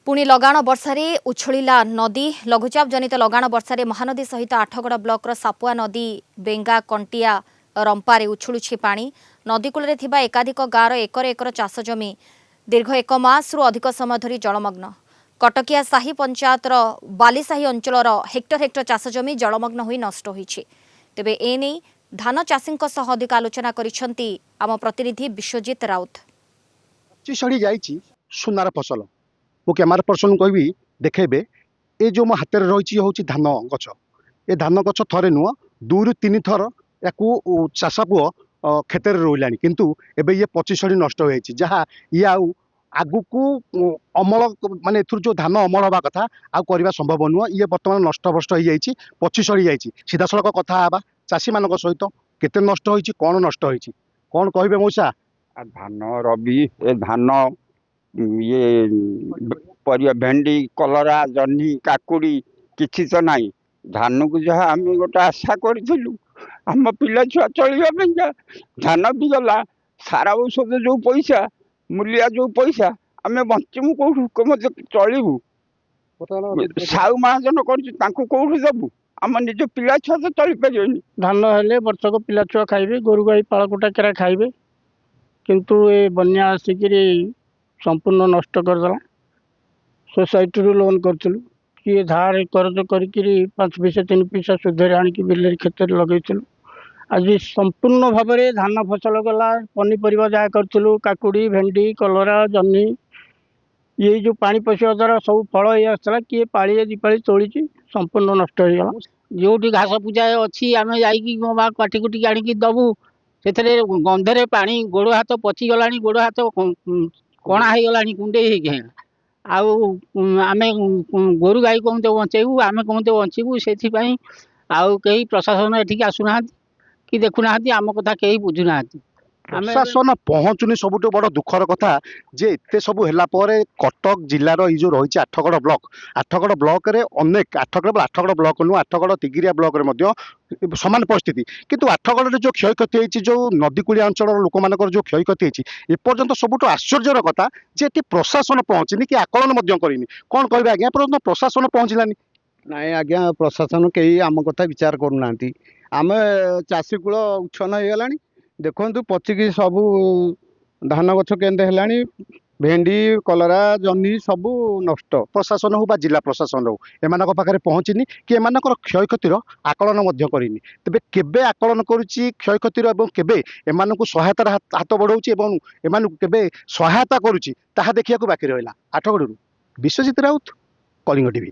पुणी लगाण वर्षारे उछलिला नदी लघुचाप जनित लगाण वर्षारे महानदी सहित आठगड़ ब्लॉक सापुआ नदी बेंगा कंटिया रंपारे उछुलुछि पानी नदीकूल एकाधिक गाँवर एकर एकर चाष जमी दीर्घ एक मासरू अधिक समय धरी जलमग्न कटकिया साही पंचायतर बालीसाही अंचल हेक्टर हेक्टर चाष जमी जलमग्न होई नष्ट होईछि। तेबे एने धान चाषी अधिक आलोचना करिसेंती आम प्रतिनिधि विश्वजित राउत। सड़ी जाइछि सुनार फसल मु कैमरा पर्सन कहबी देखेबे ए जो मो हाथ में रही हूँ धान गछ ए धान गछ थरे नुह दुरु तीन थर या चाषा पुओ क्षेत्र में रोला किंतु एबे ये पची सड़ी नष्ट हो जहाँ ये आगु को अमल माने जो धान अमल हवा कथा आउ करबा संभव नुह ये बर्तमान नष्ट भ्रष्ट हो जाइछि पची सड़ी जाइछि। सीधा सड़क कथा आबा चाषी मान सहित केते नष्ट होइछि कोन नष्ट होइछि कोन कहबे मौसा। धान रबी ए धान ये परिया भेंडी कलरा जह्नी काकुड़ी किछि तो नहीं धान को जहाँ आम गोटे आशा करूँ आम पिला छुआ चलवा धान भी गला सारा औषध जो पैसा मूलिया जो पैसा आम बचमु कौटू चलू साहू महाजन कौटू देवु आम निज पिला छुआ तो चली पारे। धान हेले वर्षक पिला छुआ खाइबे गोरु गाई पालकुटा केरा खाइबे किंतु ए बन्या आसिकी संपूर्ण नष्ट करदेला। सोसाइटी लोन करूँ किए धार कर्ज करी 5 पैसा 3 पैसा सुधे आनिक बिल क्षेत्र लगे आज संपूर्ण भाव में धान फसल गला पनीपरिया जहाँ करूँ काकुड़ी भेंडी कलरा जह्नी ये जो पानी पशिया द्वारा सब फल ये आसला किए पाड़े दीपाड़ी तोड़ी संपूर्ण नष्ट हो गला। जो घास पूजा अच्छी आम जा काटी कुटी आनिक दबू से गंधे पानी गोड़ हाथ पचिगला गोड़ हाथ कणा हो गला कुंडे आमे गोरु गाई कमते बचेबू आमे कमते बचीबू से कई प्रशासन एठिक आसुना कि देखुना आम कथा कहीं बुझुना। प्रशासन पहुँचुनी सबुठ बड़ दुखर कथा जे एते सबू हैला परे कटक जिलार ये जो रही आठगड़ ब्लॉक रे अनेक आठगड़ ब्लॉक नु आठगड़ तिगिरिया ब्लॉक रे मध्य समान परिस्थिति किंतु आठगड़ जो क्षयक्षति होती जो नदीकूलिया अंचल लोक मानकर जो क्षयक्षति होती एपर्यंत सबुठ आश्चर्यर कथा जे एटी प्रशासन पहुँचनी कि आकलन करिनी कौन कहबे आज्ञा पर्यंत प्रशासन पहुँचलानी नाई आज्ञा प्रशासन कहीं आम कथा विचार करूना आम चाषी कूल उच्छन हो गला देखु पचिकी सबू धान गछ केंदे हेलानी भेंडी कलरा जह्नी सबू नष्ट प्रशासन हो जिला प्रशासन हो एमान पाखे पहुँचनी कि एमान क्षयक्षतिर आकलन करिनी तेबे केबे आकलन करुच्ची क्षयक्षतिर एवं केबे एमान सहायतार हाथ बढ़ाऊँच एमान केबे सहायता करुच्ची ताहा देखिया बाकी रहा। आठगड़ू विश्वजित राउत, कलिंग टीवी।